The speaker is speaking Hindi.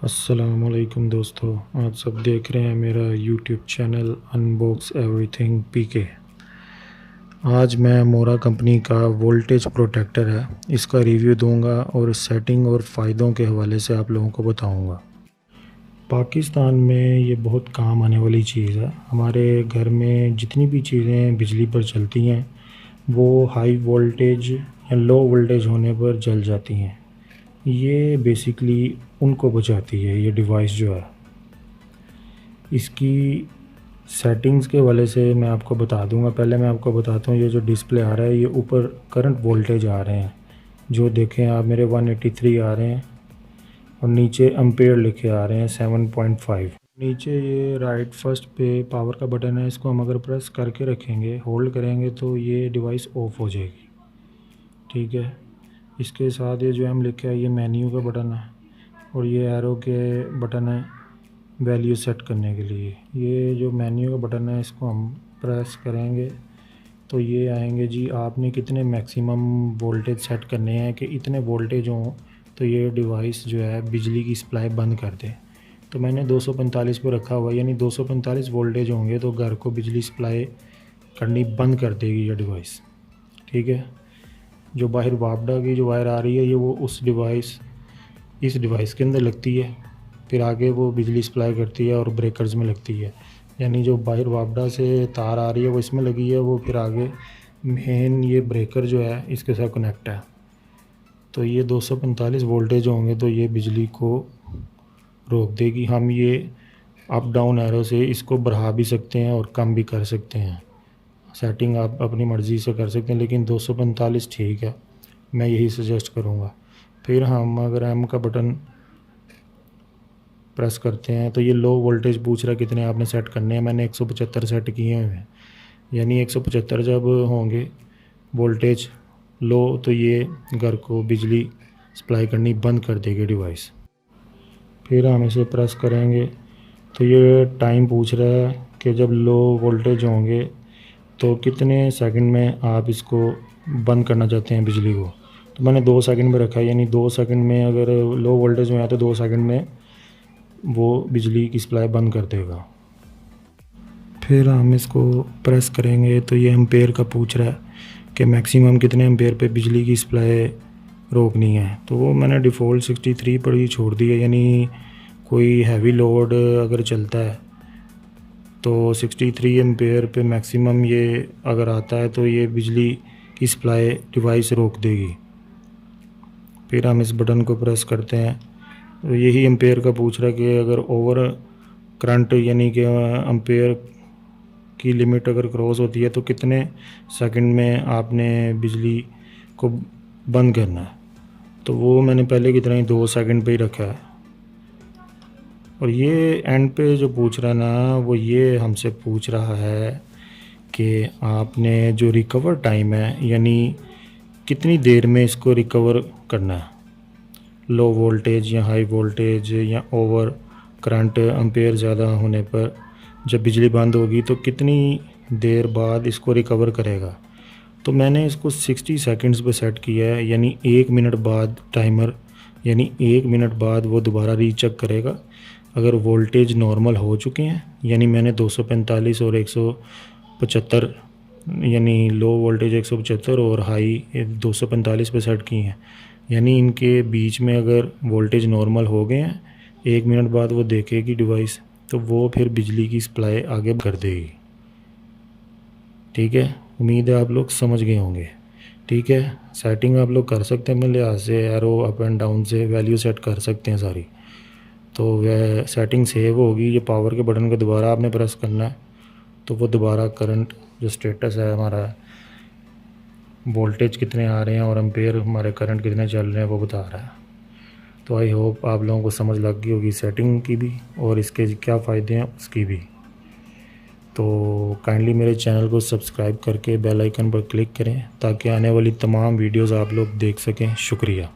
अस्सलामुअलैकुम दोस्तों, आप सब देख रहे हैं मेरा यूट्यूब चैनल अनबॉक्स एवरीथिंग पीके। आज मैं मोरा कंपनी का वोल्टेज प्रोटेक्टर है, इसका रिव्यू दूंगा और सेटिंग और फ़ायदों के हवाले से आप लोगों को बताऊंगा। पाकिस्तान में ये बहुत काम आने वाली चीज़ है। हमारे घर में जितनी भी चीज़ें बिजली पर चलती हैं वो हाई वोल्टेज या लो वोल्टेज होने पर जल जाती हैं। ये बेसिकली उनको बचाती है ये डिवाइस जो है। इसकी सेटिंग्स के वाले से मैं आपको बता दूंगा। पहले मैं आपको बताता हूँ, ये जो डिस्प्ले आ रहा है ये ऊपर करंट वोल्टेज आ रहे हैं, जो देखें आप मेरे 183 आ रहे हैं, और नीचे एम्पेयर लिखे आ रहे हैं 7.5। नीचे ये राइट फर्स्ट पे पावर का बटन है, इसको हम अगर प्रेस करके रखेंगे, होल्ड करेंगे तो ये डिवाइस ऑफ हो जाएगी। ठीक है, इसके साथ ये जो हम लिखा है ये मेन्यू का बटन है, और ये एरो के बटन है वैल्यू सेट करने के लिए। ये जो मेन्यू का बटन है इसको हम प्रेस करेंगे तो ये आएंगे जी, आपने कितने मैक्सिमम वोल्टेज सेट करने हैं कि इतने वोल्टेज हों तो ये डिवाइस जो है बिजली की सप्लाई बंद कर दे। तो मैंने 245 पे रखा हुआ है, यानी 245 वोल्टेज होंगे तो घर को बिजली सप्लाई करनी बंद कर देगी ये डिवाइस। ठीक है, जो बाहर वापडा की जो वायर आ रही है ये वो इस डिवाइस के अंदर लगती है, फिर आगे वो बिजली सप्लाई करती है और ब्रेकर्स में लगती है। यानी जो बाहर वापडा से तार आ रही है वो इसमें लगी है, वो फिर आगे मेन ये ब्रेकर जो है इसके साथ कनेक्ट है। तो ये 245 वोल्टेज होंगे तो ये बिजली को रोक देगी। हम ये अप डाउन एरो से इसको बढ़ा भी सकते हैं और कम भी कर सकते हैं। सेटिंग आप अपनी मर्ज़ी से कर सकते हैं, लेकिन 245 ठीक है, मैं यही सजेस्ट करूँगा। फिर हम अगर एम का बटन प्रेस करते हैं तो ये लो वोल्टेज पूछ रहा है कितने आपने सेट करने हैं। मैंने 175 सेट किए हुए हैं, यानी 175 जब होंगे वोल्टेज लो तो ये घर को बिजली सप्लाई करनी बंद कर देगी डिवाइस। फिर हम इसे प्रेस करेंगे तो ये टाइम पूछ रहा है कि जब लो वोल्टेज होंगे तो कितने सेकंड में आप इसको बंद करना चाहते हैं बिजली को। तो मैंने 2 सेकंड में रखा है, यानी 2 सेकंड में अगर लो वोल्टेज में आया तो 2 सेकंड में वो बिजली की सप्लाई बंद कर देगा। फिर हम इसको प्रेस करेंगे तो ये एम्पेयर का पूछ रहा है कि मैक्सिमम कितने एम्पेयर पे बिजली की सप्लाई रोकनी है। तो वो मैंने डिफ़ॉल्ट 63 पर ही छोड़ दी है, यानी कोई हैवी लोड अगर चलता है तो 63 एम्पेयर पे मैक्सिमम ये अगर आता है तो ये बिजली की सप्लाई डिवाइस रोक देगी। फिर हम इस बटन को प्रेस करते हैं तो यही एम्पेयर का पूछ रहा है कि अगर ओवर करंट यानी कि एम्पेयर की लिमिट अगर क्रॉस होती है तो कितने सेकंड में आपने बिजली को बंद करना है। तो वो मैंने पहले की तरह ही 2 सेकंड पे ही रखा है। और ये एंड पे जो पूछ रहा है ना, वो ये हमसे पूछ रहा है कि आपने जो रिकवर टाइम है, यानी कितनी देर में इसको रिकवर करना है। लो वोल्टेज या हाई वोल्टेज या ओवर करंट एम्पेयर ज़्यादा होने पर जब बिजली बंद होगी तो कितनी देर बाद इसको रिकवर करेगा। तो मैंने इसको 60 सेकंड्स पे सेट किया है, यानी 1 मिनट बाद टाइमर, यानी 1 मिनट बाद वो दोबारा रीचेक करेगा। अगर वोल्टेज नॉर्मल हो चुके हैं, यानी मैंने 245 और 175 यानी लो वोल्टेज 175 और हाई 245 पे सेट किए हैं, यानी इनके बीच में अगर वोल्टेज नॉर्मल हो गए हैं 1 मिनट बाद वो देखेगी डिवाइस, तो वो फिर बिजली की सप्लाई आगे कर देगी। ठीक है, उम्मीद है आप लोग समझ गए होंगे। ठीक है, सेटिंग आप लोग कर सकते हैं अपने लिहाज से, एरो अप एंड डाउन से वैल्यू सेट कर सकते हैं सारी। तो वह सेटिंग सेव होगी। ये पावर के बटन को दोबारा आपने प्रेस करना है तो वो दोबारा करंट जो स्टेटस है हमारा, वोल्टेज कितने आ रहे हैं और एम्पेयर हमारे करंट कितने चल रहे हैं वो बता रहा है। तो आई होप आप लोगों को समझ लग गई होगी सेटिंग की भी और इसके क्या फ़ायदे हैं उसकी भी। तो काइंडली मेरे चैनल को सब्सक्राइब करके बेल आइकन पर क्लिक करें ताकि आने वाली तमाम वीडियोस आप लोग देख सकें। शुक्रिया।